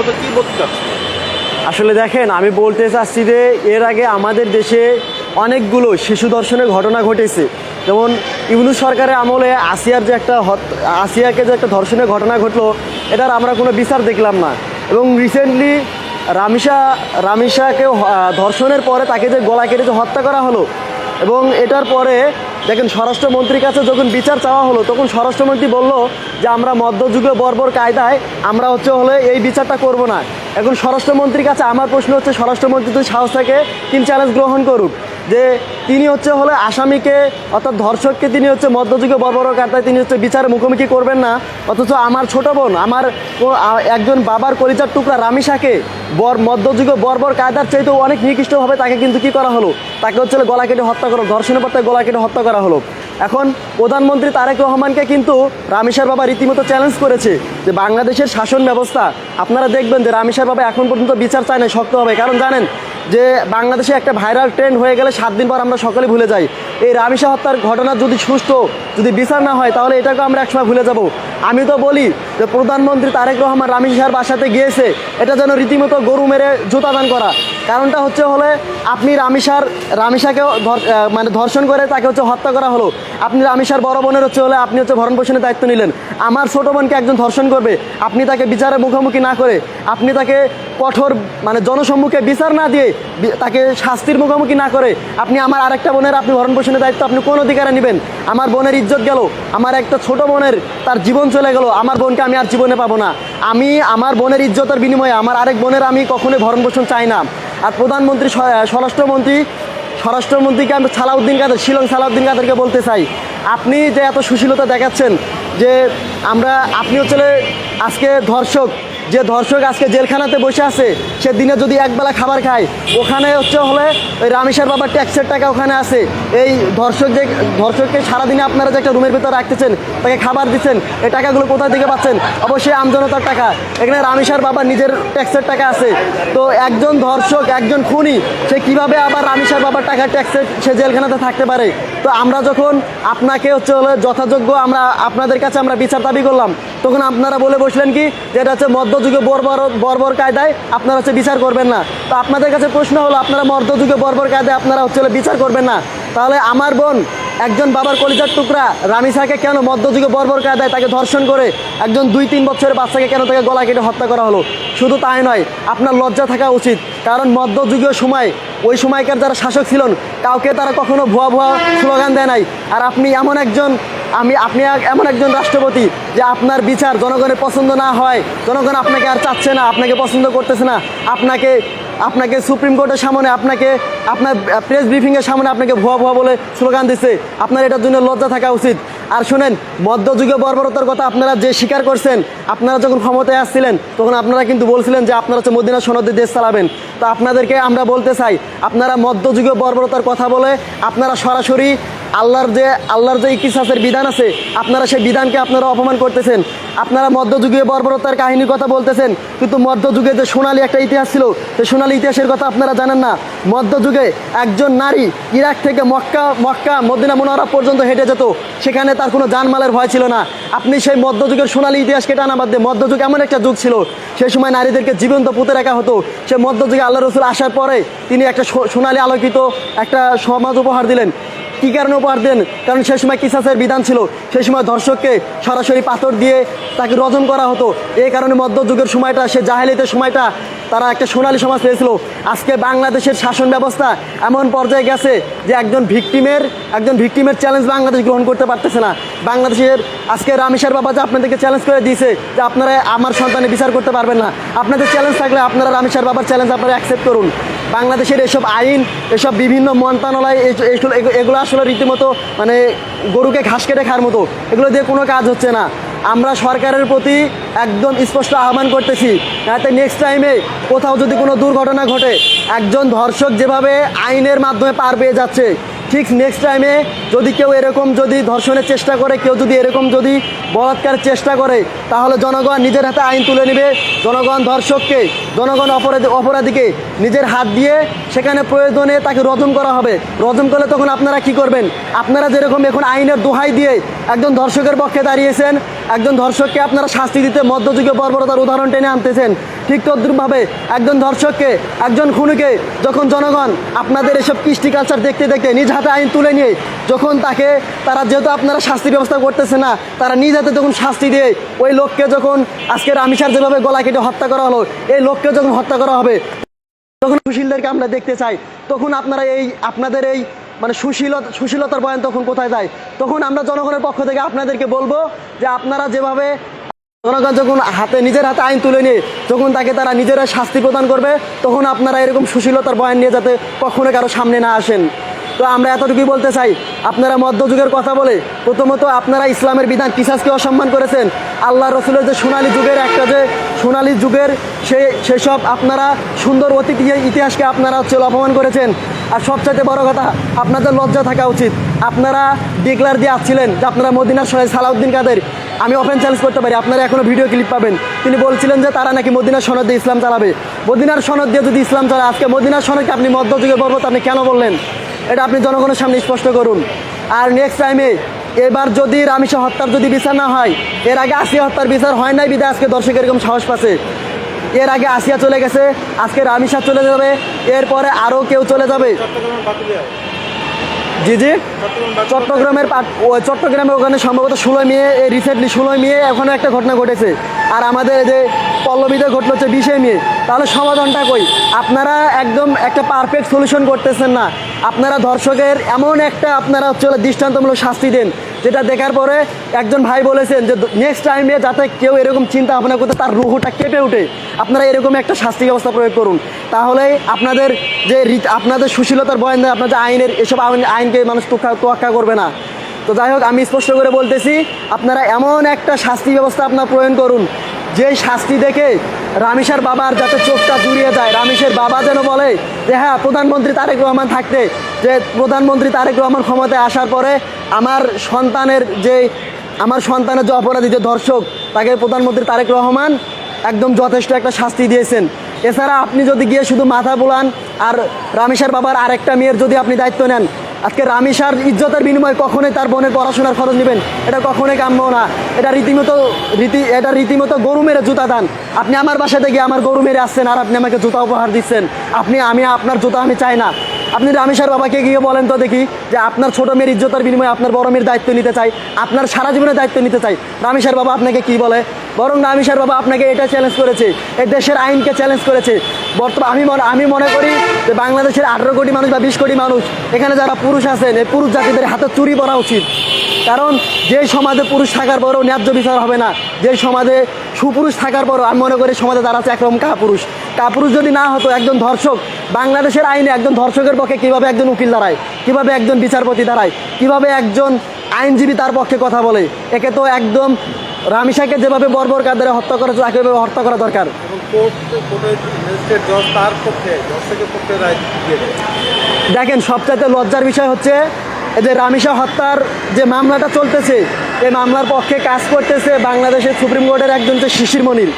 মূলত কি বলতে চাচ্ছেন? আসলে দেখেন, আমি বলতে চাচ্ছি যে এর আগে আমাদের দেশে অনেকগুলো শিশু ধর্ষণের ঘটনা ঘটেছে। যেমন ইউনূস সরকারের আমলে আসিয়াকে যে একটা ধর্ষণের ঘটনা ঘটলো, এটার আমরা কোনো বিচার দেখলাম না। এবং রিসেন্টলি রামিসাকে ধর্ষণের পরে তাকে যে গলা কেটে যে হত্যা করা হলো, এবং এটার পরে দেখেন স্বরাষ্ট্রমন্ত্রীর কাছে যখন বিচার চাওয়া হলো, তখন স্বরাষ্ট্রমন্ত্রী বলল যে আমরা মধ্যযুগে বর্বর কায়দায় আমরা হলে এই বিচারটা করব না। এখন স্বরাষ্ট্রমন্ত্রীর কাছে আমার প্রশ্ন হচ্ছে, স্বরাষ্ট্রমন্ত্রী যদি সাহস থাকে তিনি চ্যালেঞ্জ গ্রহণ করুক যে তিনি হলে আসামিকে অর্থাৎ ধর্ষককে তিনি মধ্যযুগে বর্বর কায়দায় তিনি বিচারের মুখোমুখি করবেন না, অথচ আমার ছোট বোন, আমার একজন বাবার কলিজার টুকরা রামিসাকে মধ্যযুগে বর্বর কায়দার চাইতেও অনেক নিকৃষ্টভাবে তাকে কিন্তু কী করা হলো, তাকে গলা কেটে হত্যা করা, ধর্ষণের পর তাকে গলা কেটে হত্যা করা হলো। এখন প্রধানমন্ত্রী তারেক রহমানকে কিন্তু রামিসার বাবা রীতিমতো চ্যালেঞ্জ করেছে যে বাংলাদেশের শাসন ব্যবস্থা, আপনারা দেখবেন যে রামিসার বাবা এখন পর্যন্ত বিচার চায় না শক্তভাবে। কারণ জানেন যে বাংলাদেশে একটা ভাইরাল ট্রেন্ড হয়ে গেলে 7 দিন পর আমরা সকলে ভুলে যাই। এই রামিসা হত্যার ঘটনার যদি সুষ্ঠু বিচার না হয়, তাহলে এটাকে আমরা একসময় ভুলে যাব। আমি তো বলি যে প্রধানমন্ত্রী তারেক রহমান রামিসার বাসাতে গিয়েছে, এটা যেন রীতিমতো গরু মেরে জুতা দান করা। কারণটা হলে আপনি রামিসাকে মানে ধর্ষণ করে তাকে হত্যা করা হলো, আপনি রামিসার বড় বোনের আপনি ভরণ পোষণের দায়িত্ব নিলেন। আমার ছোটো বোনকে একজন ধর্ষণ করবে, আপনি তাকে বিচারের মুখোমুখি না করে, আপনি তাকে কঠোর মানে জনসম্মুখে বিচার না দিয়ে, তাকে শাস্তির মুখোমুখি না করে, আপনি আমার আরেকটা বোনের আপনি ভরণ পোষণের দায়িত্ব আপনি কোন অধিকারে নেবেন? আমার বোনের ইজ্জত গেল, আমার একটা ছোট বোনের তার জীবন চলে গেল, আমার বোনকে আমি আর জীবনে পাবো না। আমি আমার বোনের ইজ্জতের বিনিময়ে আমার আরেক বোনের আমি কখনোই ভরণ পোষণ চাই না। আর প্রধানমন্ত্রী স্বরাষ্ট্রমন্ত্রীকে আমি শিলং সালাউদ্দিন কাদেরকে বলতে চাই, আপনি যে এত সুশীলতা দেখাচ্ছেন যে আপনি আজকে যে ধর্ষক আজকে জেলখানাতে বসে আছে, সে দিনে যদি একবেলা খাবার খায়, ওখানে ওই রামিসার বাবার ট্যাক্সের টাকা ওখানে আছে। এই ধর্ষককে সারাদিনে আপনারা যে একটা রুমের ভিতরে রাখতেছেন, তাকে খাবার দিচ্ছেন, এই টাকাগুলো কোথা থেকে পাচ্ছেন? অবশ্যই আমজনতার টাকা। এখানে রামিসার বাবার নিজের ট্যাক্সের টাকা আছে। তো একজন ধর্ষক, একজন খুনি, সে কিভাবে আবার রামিসার বাবার টাকা ট্যাক্সের সে জেলখানাতে থাকতে পারে? তো আমরা যখন আপনাকে যথাযোগ্য আপনাদের কাছে আমরা বিচার দাবি করলাম, তখন আপনারা বলে বসলেন কি যে এটা মধ্যযুগে বর্বর কায়দায় আপনারা বিচার করবেন না। তো আপনাদের কাছে প্রশ্ন হলো, আপনারা মধ্যযুগে বর্বর কায়দায় আপনারা বিচার করবেন না, তাহলে আমার বোন একজন বাবার কলিজার টুকরা রামিসাকে কেন মধ্যযুগে বর্বর কায়দায় তাকে ধর্ষণ করে একজন 2-3 বছরের বাচ্চাকে কেন তাকে গলা কেটে হত্যা করা হলো? শুধু তাই নয়, আপনার লজ্জা থাকা উচিত। কারণ মধ্যযুগীয় সময় ওই সময়কার যারা শাসক ছিলেন, কাউকে তারা কখনো ভুয়া স্লোগান দেয় নাই। আর আপনি এমন একজন রাষ্ট্রপতি যে আপনার বিচার জনগণের পছন্দ না হয়, জনগণ আপনাকে আর চাচ্ছে না, আপনাকে পছন্দ করতেছে না, আপনাকে সুপ্রিম কোর্টের সামনে, আপনার প্রেস ব্রিফিংয়ের সামনে আপনাকে ভুয়া বলে স্লোগান দিচ্ছে। আপনার এটার জন্য লজ্জা থাকা উচিত। আর শুনেন, মধ্যযুগে বর্বরতার কথা আপনারা যে স্বীকার করছেন, আপনারা যখন ক্ষমতায় আসছিলেন তখন আপনারা কিন্তু বলছিলেন যে আপনারা মদিনা সনদে দেশ চালাবেন। তো আপনাদেরকে আমরা বলতে চাই, আপনারা মধ্যযুগে বর্বরতার কথা বলে আপনারা সরাসরি আল্লাহর যে কিসাসের বিধান আছে, আপনারা সেই বিধানকে আপনারা অপমান করতেছেন। আপনারা মধ্যযুগে বর্বরতার কাহিনীর কথা বলতেছেন, কিন্তু মধ্যযুগে যে সোনালী একটা ইতিহাস ছিল, সেই সোনালী ইতিহাসের কথা আপনারা জানেন না। মধ্যযুগে একজন নারী ইরাক থেকে মক্কা মদিনা মুনাওয়ারা পর্যন্ত হেঁটে যেত, সেখানে তার কোনো জানমালের ভয় ছিল না। আপনি সেই মধ্যযুগের সোনালী ইতিহাসকে টানা বাদ দিয়ে, মধ্যযুগ এমন একটা যুগ ছিল, সেই সময় নারীদেরকে জীবন্ত পুঁতে রাখা হতো। সে মধ্যযুগে আল্লাহ রসুল আসার পরে তিনি একটা সোনালী আলোকিত একটা সমাজ উপহার দিলেন। কী কারণে উপহার দেন? কারণ সেই সময় কিসাসের বিধান ছিল, সেই সময় ধর্ষককে সরাসরি পাথর দিয়ে তাকে রজম করা হতো। এই কারণে মধ্যযুগের সময়টা, সে জাহেলিয়াতের সময়টা তারা একটা সোনালী সমাজ পেয়েছিল। আজকে বাংলাদেশের শাসন ব্যবস্থা এমন পর্যায়ে গেছে যে একজন ভিকটিমের চ্যালেঞ্জ বাংলাদেশ গ্রহণ করতে পারতেছে না। বাংলাদেশের আজকে রামিসার বাবা যে আপনাদেরকে চ্যালেঞ্জ করে দিয়েছে যে আপনারা আমার সন্তানের বিচার করতে পারবেন না, আপনাদের চ্যালেঞ্জ থাকলে আপনারা রামিসার বাবার চ্যালেঞ্জ আপনারা অ্যাকসেপ্ট করুন। বাংলাদেশের এসব আইন, এসব বিভিন্ন মন্ত্রণালয়, এগুলো আসলে রীতিমতো মানে গরুকে ঘাস কেটে খাওয়ার মতো, এগুলো দিয়ে কোনো কাজ হচ্ছে না। আমরা সরকারের প্রতি একদম স্পষ্ট আহ্বান করতেছি, যাতে নেক্সট টাইমে কোথাও যদি কোনো দুর্ঘটনা ঘটে, একজন ধর্ষক যেভাবে আইনের মাধ্যমে পার পেয়ে যাচ্ছে, ঠিক নেক্সট টাইমে যদি কেউ এরকম ধর্ষণের চেষ্টা করে, কেউ যদি এরকম বলাৎকারের চেষ্টা করে, তাহলে জনগণ নিজের হাতে আইন তুলে নেবে। জনগণ অপরাধীকে নিজের হাত দিয়ে সেখানে প্রয়োজনে তাকে রজম করা হবে। রজম করলে তখন আপনারা কি করবেন? আপনারা যেরকম এখন আইনের দোহাই দিয়ে একজন ধর্ষকের পক্ষে দাঁড়িয়েছেন, একজন ধর্ষককে আপনারা শাস্তি দিতে মধ্যযুগে বর্বরতার উদাহরণ টেনে আনতেছেন, ঠিক তদ্রুপভাবে একজন ধর্ষককে, একজন খুনিকে যখন জনগণ আপনাদের এসব কৃষ্টি কালচার দেখতে দেখতে নিজ হাতে আইন তুলে নিয়ে যখন তারা যেহেতু আপনারা শাস্তির ব্যবস্থা করতেছে না, তারা নিজ হাতে যখন শাস্তি দিয়ে ওই লোককে যখন আজকে রামিসার যেভাবে গলা কেটে হত্যা করা হলো, এই লোককে যখন হত্যা করা হবে, তখন সুশীলদেরকে আমরা দেখতে চাই। তখন আপনারা আপনাদের এই মানে সুশীলতার বয়ান তখন কোথায় যায়? তখন আমরা জনগণের পক্ষ থেকে আপনাদেরকে বলবো যে আপনারা যেভাবে জনগণ যখন নিজের হাতে আইন তুলে নিয়ে যখন তারা নিজেরা শাস্তি প্রদান করবে, তখন আপনারা এরকম সুশীলতার বয়ান নিয়ে যাতে কখনো কারো সামনে না আসেন। তো আমরা এতটুকুই বলতে চাই, আপনারা মধ্যযুগের কথা বলে প্রথমত আপনারা ইসলামের বিধান কিসাসকে অসম্মান করেছেন। আল্লাহ রসুলের যে সোনালী যুগের সোনালী যুগের সেসব আপনারা সুন্দর অতীত ইতিহাসকে আপনারা অপমান করেছেন। আর সবচাইতে বড় কথা, আপনাদের লজ্জা থাকা উচিত। আপনারা ডিক্লার দিয়ে আসছিলেন যে আপনারা মদিনার শহীদ সালাউদ্দিন কাদের, আমি ওপেন চ্যালেঞ্জ করতে পারি, আপনারা এখনও ভিডিও ক্লিপ পাবেন, তিনি বলছিলেন যে তারা নাকি মদিনার সনদ দিয়ে ইসলাম চালাবে। মদিনার সনদ দিয়ে যদি ইসলাম চালায়, আজকে মদিনার সনদকে আপনি মধ্যযুগের পর্বত আপনি কেন বললেন? এটা আপনি জনগণের সামনে স্পষ্ট করুন। আর নেক্সট টাইমে এবার যদি রামিসা হত্যার যদি বিচার না হয়, এর আগে আসিয়া হত্যার বিচার হয় নাই বিধায় আজকে দর্শক এরকম সাহস পাচ্ছে। এর আগে আসিয়া চলে গেছে, আজকে রামিসা চলে যাবে, এরপরে আরও কেউ চলে যাবে। জি জি, চট্টগ্রামের ওখানে সম্ভবত 16 মে, রিসেন্টলি 16 মে ওখানে একটা ঘটনা ঘটেছে। আর আমাদের যে পল্লবীতে ঘটলো হচ্ছে 20 মে। তাহলে সমাধানটা কই? আপনারা একদম একটা পারফেক্ট সলিউশন করতেছেন না। আপনারা ধর্ষকের এমন একটা আপনারা দৃষ্টান্তমূলক শাস্তি দেন, যেটা দেখার পরে একজন ভাই বলেছেন যে নেক্সট টাইমে যাতে কেউ এরকম চিন্তা ভাবনা করতে তার রুহটা কেঁপে ওঠে, আপনারা এরকম একটা শাস্তি ব্যবস্থা প্রয়োগ করুন। তাহলে আপনাদের সুশীলতার বয়ান দেয়, আপনাদের আইনের এসব আইনকে মানুষ তোয়াক্কা করবে না। তো যাই হোক, আমি স্পষ্ট করে বলতেছি, আপনারা এমন একটা শাস্তি ব্যবস্থা আপনারা প্রয়োগ করুন, যেই শাস্তি দেখে রামিসার বাবার যাতে চোখটা জুড়িয়ে যায়। রামিসের বাবা যেন বলে যে হ্যাঁ, প্রধানমন্ত্রী তারেক রহমান থাকতে, যে প্রধানমন্ত্রী তারেক রহমান ক্ষমতায় আসার পরে আমার সন্তানের যে অপরাধী, যে ধর্ষক, তাকে প্রধানমন্ত্রী তারেক রহমান একদম যথেষ্ট একটা শাস্তি দিয়েছেন। এছাড়া আপনি যদি গিয়ে শুধু মাথা বুলান আর রামিসার বাবার আরেকটা মেয়ের যদি আপনি দায়িত্ব নেন, আজকে রামিসার ইজ্জতের বিনিময়ে কখনোই তার বোনের পড়াশোনার খরচ নেবেন, এটা কখনোই কাম্য না। এটা রীতিমতো গরু মেরে জুতা দান। আপনি আমার বাসাতে গিয়ে আমার গরু মেরে আসছেন আর আপনি আমাকে জুতা উপহার দিচ্ছেন। আমি আপনার জুতা আমি চাই না। আপনি রামিসার বাবাকে গিয়ে বলেন তো দেখি যে আপনার ছোটো মেয়ের ইজ্জতের বিনিময়ে আপনার বড় মেয়ের দায়িত্ব নিতে চাই, আপনার সারা জীবনের দায়িত্ব নিতে চাই। রামিসার বাবা আপনাকে কি বলে? বরং রামিসার বাবা আপনাকে এটা চ্যালেঞ্জ করেছে, এই দেশের আইনকে চ্যালেঞ্জ করেছে। আমি মনে করি যে বাংলাদেশের 18 কোটি মানুষ বা 20 কোটি মানুষ, এখানে যারা পুরুষ আছেন, এই পুরুষ জাতিদের হাতে চুরি পড়া উচিত। কারণ যে সমাজে পুরুষ থাকার পরও ন্যায্য বিচার হবে না, যে সমাজে সুপুরুষ থাকার পরও আমি মনে করি সমাজে যারা আছে একরকম কাপুরুষ যদি না হতো, একজন ধর্ষক, বাংলাদেশের আইনে একজন ধর্ষকের পক্ষে কীভাবে একজন উকিল দাঁড়ায়, কীভাবে একজন বিচারপতি দাঁড়ায়, কীভাবে একজন আইনজীবী তার পক্ষে কথা বলে? একে তো একদম রামিসাকে যেভাবে বর্বর কায়দায় হত্যা করেছে, তাকে হত্যা করা দরকার। দেখেন, সবচাইতে লজ্জার বিষয় হচ্ছে যে রামিসা হত্যার যে মামলাটা চলতেছে, এই মামলার পক্ষে কাজ করতেছে বাংলাদেশের সুপ্রিম কোর্টের একজন যে শিশির মনির।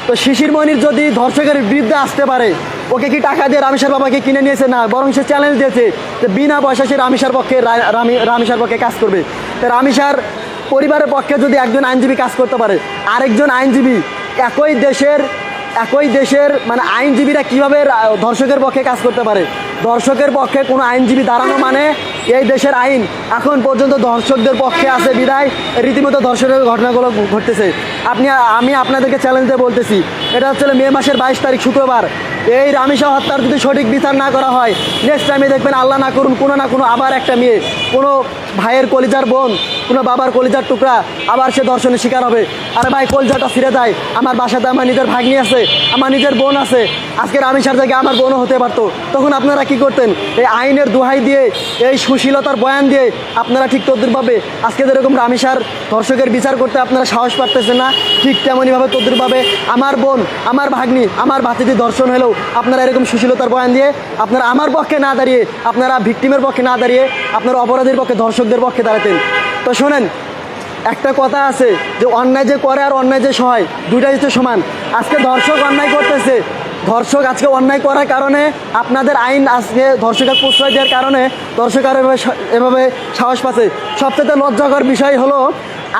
তো শিশির মনির যদি ধর্ষকের বিরুদ্ধে আসতে পারে, ওকে কি টাকা দিয়ে রামিসার বাবাকে কিনে নিয়েছে? না, বরং সে চ্যালেঞ্জ দিয়েছে যে বিনা পয়সা সে রামিসার পক্ষে কাজ করবে। তো রামিসার পরিবারের পক্ষে যদি একজন আইনজীবী কাজ করতে পারে, আরেকজন আইনজীবী একই দেশের মানে আইনজীবীরা কিভাবে ধর্ষকের পক্ষে কাজ করতে পারে? ধর্ষকের পক্ষে কোনো আইনজীবী দাঁড়ানো মানে এই দেশের আইন এখন পর্যন্ত ধর্ষকদের পক্ষে আছে বিদায় রীতিমতো ধর্ষকের ঘটনাগুলো ঘটতেছে। আমি আপনাদেরকে চ্যালেঞ্জ দিয়ে বলতেছি, এটা হচ্ছে মে মাসের 22 তারিখ শুক্রবার। এই রামিসা হত্যার যদি সঠিক বিচার না করা হয়, নেক্সট টাইমে দেখবেন আল্লাহ না করুন কোনো না কোনো আবার একটা মেয়ে, কোনো ভাইয়ের কলিজার বোন, কোনো বাবার কলিজার টুকরা আবার সে ধর্ষণের শিকার হবে। আরে ভাই, কলিজাটা ফিরে যায়। আমার বাসাতে আমার নিজের ভাগ্নি আছে, আমার নিজের বোন আছে, আজকে রামিসার জায়গায় আমার বোনও হতে পারতো। তখন আপনারা কি করতেন? এই আইনের দোহাই দিয়ে, এই সুশীলতার বয়ান দিয়ে আপনারা ঠিক তদ্রুপভাবে আজকে যেরকম রামিসার ধর্ষকের বিচার করতে আপনারা সাহস পাচ্ছেন না, ঠিক তেমনইভাবে তদ্রুপভাবে আমার বোন, আমার ভাগ্নি, আমার ভাতিজি ধর্ষণ হলেও আপনারা এরকম সুশীলতার বয়ান দিয়ে আপনারা আমার পক্ষে না দাঁড়িয়ে, আপনারা ভিকটিমের পক্ষে না দাঁড়িয়ে আপনারা অপরাধীর পক্ষে, ধর্ষকদের পক্ষে দাঁড়াতেন। তো শোনেন, একটা কথা আছে যে অন্যায় যে করে আর অন্যায় যে সহায়, দুইটাই হচ্ছে সমান। আজকে ধর্ষক অন্যায় করতেছে, ধর্ষক আজকে অন্যায় করার কারণে আপনাদের আইন আজকে ধর্ষকের প্রশ্রয় দেওয়ার কারণে ধর্ষক আর এভাবে সাহস পাচ্ছে। সবচেয়ে লজ্জাকর বিষয় হলো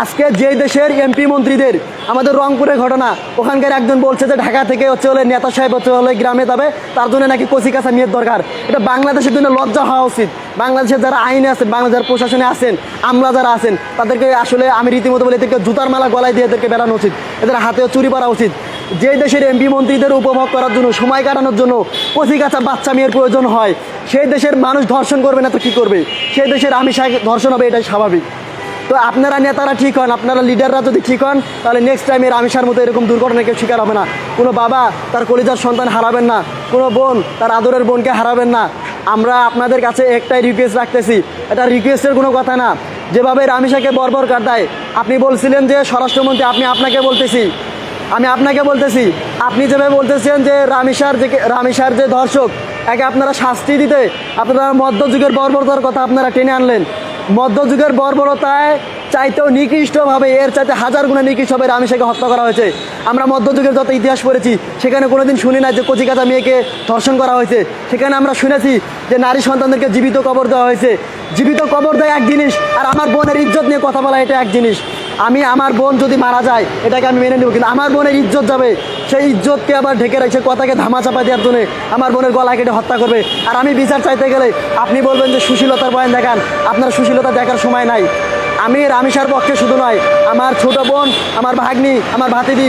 আজকে যেই দেশের এমপি মন্ত্রীদের আমাদের রংপুরের ঘটনা, ওখানকার একজন বলছে যে ঢাকা থেকে হচ্ছে হলে নেতা সাহেব হচ্ছে হলে গ্রামে যাবে, তার জন্য নাকি কচি কাঁচা মেয়ের দরকার। এটা বাংলাদেশের জন্য লজ্জা হওয়া উচিত। বাংলাদেশের যারা আইনে আছেন, বাংলাদেশের প্রশাসনে আছেন, আমলা যারা আছেন, তাদেরকে আসলে আমি রীতিমতো বলে এদেরকে জুতার মালা গলায় দিয়ে এদেরকে বেড়ানো উচিত, এদের হাতেও চুরি করা উচিত। যেই দেশের এমপি মন্ত্রীদের উপভোগ করার জন্য, সময় কাটানোর জন্য কচি কাঁচা বাচ্চা মেয়ের প্রয়োজন হয়, সেই দেশের মানুষ ধর্ষণ করবে না তো কী করবে? সেই দেশের আমিষা ধর্ষণ হবে, এটাই স্বাভাবিক। তো আপনারা নেতারা ঠিক হন, আপনারা লিডাররা যদি ঠিক হন, তাহলে নেক্সট টাইম এর আমিষার মতো এরকম দুর্ঘটনার কেউ শিকার হবে না। কোনো বাবা তার কলিজার সন্তান হারাবেন না, কোনো বোন তার আদরের বোনকে হারাবেন না। আমরা আপনাদের কাছে একটাই রিকোয়েস্ট রাখতেছি, এটা রিকোয়েস্টের কোনো কথা না। যেভাবে রামিসাকে বর্বর কাটায়, আপনি বলছিলেন যে স্বরাষ্ট্রমন্ত্রী, আমি আপনাকে বলতেছি, আপনি যেভাবে বলতেছেন যে রামিসার যে ধর্ষক, একে আপনারা শাস্তি দিতে আপনারা মধ্যযুগের বর্বরতার কথা আপনারা টেনে আনলেন। মধ্যযুগের বর্বরতায় চাইতেও নিকৃষ্টভাবে, এর চাইতে হাজার গুণে নিকৃষ্টভাবে রামিসাকে হত্যা করা হয়েছে। আমরা মধ্যযুগের যত ইতিহাস পড়েছি, সেখানে কোনোদিন শুনি না যে কচিকাঁচা মেয়েকে ধর্ষণ করা হয়েছে। সেখানে আমরা শুনেছি যে নারী সন্তানদেরকে জীবিত কবর দেওয়া হয়েছে। জীবিত কবর দেওয়া এক জিনিস, আর আমার বোনের ইজ্জত নিয়ে কথা বলা এটা এক জিনিস। আমার বোন যদি মারা যায় এটাকে আমি মেনে নেব, কিন্তু আমার বোনের ইজ্জত যাবে, সেই ইজ্জতকে আবার ঢেকে রাখছে কথাকে ধামাচাপা দেওয়ার জন্য আমার বোনের গলা কেটে হত্যা করবে। আর আমি বিচার চাইতে গেলে আপনি বলবেন যে সুশীলতার বয়ান দেখান। আপনার সুশীলতা দেখার সময় নাই। আমি রামিসার পক্ষে শুধু নয়, আমার ছোট বোন, আমার ভাগ্নি, আমার ভাতিজি,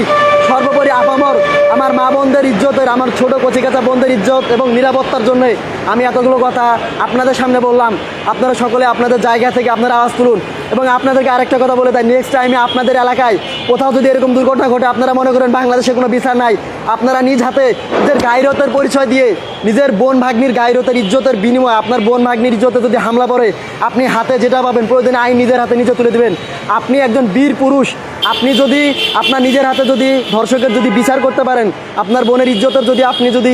সর্বোপরি আপামর আমার মা বোনদের ইজ্জতের, আমার ছোট কচিকাঁচা বোনদের ইজ্জত এবং নিরাপত্তার জন্যে আমি এতগুলো কথা আপনাদের সামনে বললাম। আপনারা সকলে আপনাদের জায়গা থেকে আপনারা আওয়াজ তুলুন। এবং আপনাদেরকে আরেকটা কথা বলে দেয়, নেক্সট টাইমে আপনাদের এলাকায় কোথাও যদি এরকম দুর্ঘটনা ঘটে, আপনারা মনে করেন বাংলাদেশে কোনো বিচার নাই, আপনারা নিজ হাতে নিজের গায়রতের পরিচয় দিয়ে, নিজের বোন ভাগ্নির গায়রতের ইজ্জতের বিনিময়ে আপনার বোন ভাগ্নির ইজ্জতে যদি হামলা পড়ে, আপনি হাতে যেটা পাবেন প্রয়োজনে আইন নিজের হাতে নিজে তুলে দেবেন। আপনি একজন বীর পুরুষ। আপনি যদি আপনার নিজের হাতে যদি ধর্ষকের যদি বিচার করতে পারেন, আপনার বোনের ইজ্জতের যদি আপনি যদি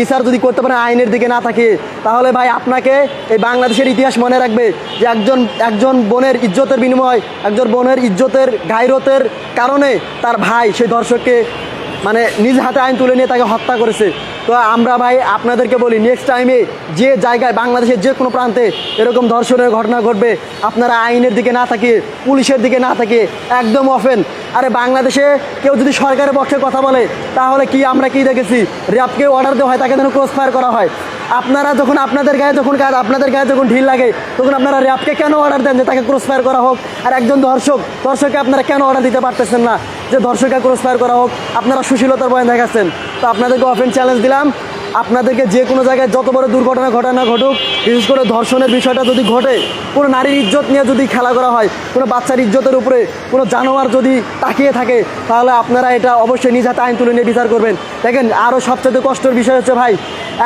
বিচার যদি করতে পারেন আইনের দিকে না থাকে, তাহলে ভাই আপনাকে এই বাংলাদেশের ইতিহাস মনে রাখবে যে একজন বোনের ইজ্জতের বিনিময়, একজন বোনের ইজ্জতের গায়রতের কারণে তার ভাই সেই ধর্ষককে নিজ হাতে আইন তুলে নিয়ে তাকে হত্যা করেছে। তো আমরা ভাই আপনাদেরকে বলি, নেক্সট টাইমে যে জায়গায় বাংলাদেশের যে কোনো প্রান্তে এরকম ধর্ষণের ঘটনা ঘটবে, আপনারা আইনের দিকে না তাকিয়ে, পুলিশের দিকে না তাকিয়ে একদম অফেন। আরে বাংলাদেশে কেউ যদি সরকারের পক্ষে কথা বলে, তাহলে আমরা কি দেখেছি, র্যাবকে অর্ডার দেওয়া হয়, তাকে যেন ক্রস ফায়ার করা হয়। আপনারা যখন আপনাদের গায়ে যখন ঢিল লাগে, তখন আপনারা র্যাবকে কেন অর্ডার দেন যে তাকে ক্রস ফায়ার করা হোক? আর একজন ধর্ষককে আপনারা কেন অর্ডার দিতে পারতেছেন না যে ধর্ষককে ক্রস ফায়ার করা হোক? আপনারা সুশীলতার বয়ান দেখাচ্ছেন। তো আপনাদেরকে অফেন চ্যালেঞ্জ দিলাম, আপনাদেরকে যে কোনো জায়গায় যত বড় দুর্ঘটনা ঘটুক, বিশেষ করে ধর্ষণের বিষয়টা যদি ঘটে, কোনো নারীর ইজ্জত নিয়ে যদি খেলা করা হয়, কোনো বাচ্চার ইজ্জতের উপরে কোনো জানোয়ার যদি তাকিয়ে থাকে, তাহলে আপনারা এটা অবশ্যই নিজ হাতে আইন তুলে নিয়ে বিচার করবেন। দেখেন, আরও সবচেয়ে কষ্টের বিষয় হচ্ছে ভাই,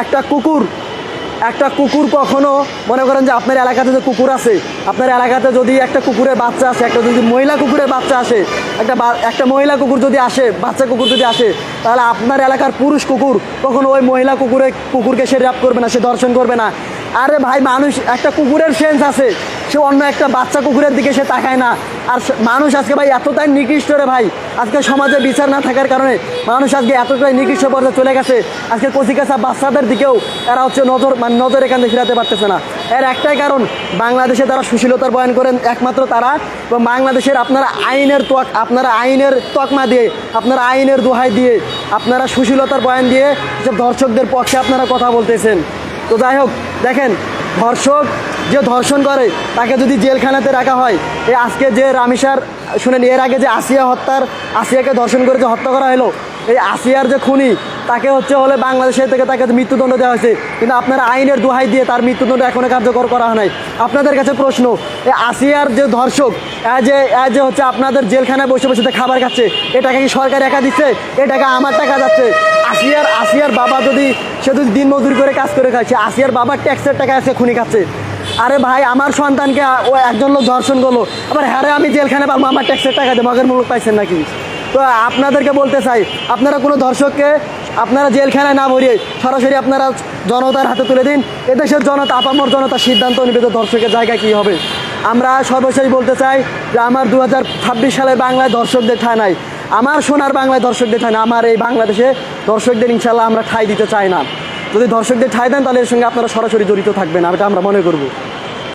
একটা কুকুর কখনো মনে করেন যে আপনার এলাকাতে যে কুকুর আছে, আপনার এলাকাতে যদি একটা কুকুরের বাচ্চা আসে, একটা যদি মহিলা কুকুরের বাচ্চা আসে, একটা মহিলা কুকুর যদি আসে, বাচ্চা কুকুর যদি আসে, তাহলে আপনার এলাকার পুরুষ কুকুর কখনো ওই মহিলা কুকুরকে সে র্যাপ করবে না, সে ধর্ষণ করবে না। আরে ভাই, একটা কুকুরের সেন্স আছে, সে অন্য একটা বাচ্চা কুকুরের দিকে সে তাকায় না। আর মানুষ আজকে ভাই এতটাই নিকৃষ্ট রে ভাই, আজকে সমাজে বিচার না থাকার কারণে মানুষ আজকে এতটাই নিকৃষ্ট পর্যায়ে চলে গেছে। আজকে কচিকাঁচা বাচ্চাদের দিকেও এরা হচ্ছে নজর এখান থেকে ফিরাতে পারতেছে না। এর একটাই কারণ, বাংলাদেশে তারা সুশীলতার বয়ান করেন একমাত্র তারা, এবং বাংলাদেশের আপনারা আইনের তকমা দিয়ে, আপনারা আইনের দোহাই দিয়ে, আপনারা সুশীলতার বয়ান দিয়ে যে ধর্ষকদের পক্ষে আপনারা কথা বলতেছেন। তো যাই হোক, দেখেন, ধর্ষক যে ধর্ষণ করে তাকে যদি জেলখানাতে রাখা হয়, এই আজকে যে রামিসার শুনেন, এর আগে যে আসিয়াকে ধর্ষণ করে যে হত্যা করা হলো, এই আসিয়ার যে খুনি, তাকে হলে বাংলাদেশের থেকে তাকে মৃত্যুদণ্ড দেওয়া হয়েছে, কিন্তু আপনারা আইনের দোহাই দিয়ে তার মৃত্যুদণ্ড এখনো কার্যকর করা হয় নাই। আপনাদের কাছে প্রশ্ন, এই আসিয়ার যে ধর্ষক, যে হচ্ছে আপনাদের জেলখানায় বসে বসে খাবার খাচ্ছে, এ টাকা কি সরকার একা দিচ্ছে? এ টাকা আমার টাকা যাচ্ছে। আসিয়ার বাবা সে যদি দিন মজুরি করে কাজ করে খাচ্ছে, আসিয়ার বাবার ট্যাক্সের টাকা আছে খুনি খাচ্ছে। আরে ভাই, আমার সন্তানকে ও একজন লোক ধর্ষণ করলো, আবার হ্যাঁ আমি জেলখানে পাবো, আমার ট্যাক্সের টাকা দিয়ে মগের মূলক পাইছেন নাকি? তো আপনাদেরকে বলতে চাই, আপনারা কোনো ধর্ষককে আপনারা জেলখানায় না ভরিয়ে সরাসরি আপনারা জনতার হাতে তুলে দিন। এদেশের জনতা, আপামর জনতা সিদ্ধান্ত নেবে যে ধর্ষকের জায়গা কী হবে। আমরা সর্বশেষ বলতে চাই যে আমার 2026 সালে বাংলায় ধর্ষকদের ঠাঁই নাই, আমার সোনার বাংলায় ধর্ষকদের ঠাঁই না। আমার এই বাংলাদেশে ধর্ষকদের ইনশাল্লাহ আমরা ঠাঁই দিতে চাই না। যদি ধর্ষকদের ঠাঁই দেন, তাহলে এর সঙ্গে আপনারা সরাসরি জড়িত থাকবেন, এটা আমরা মনে করব।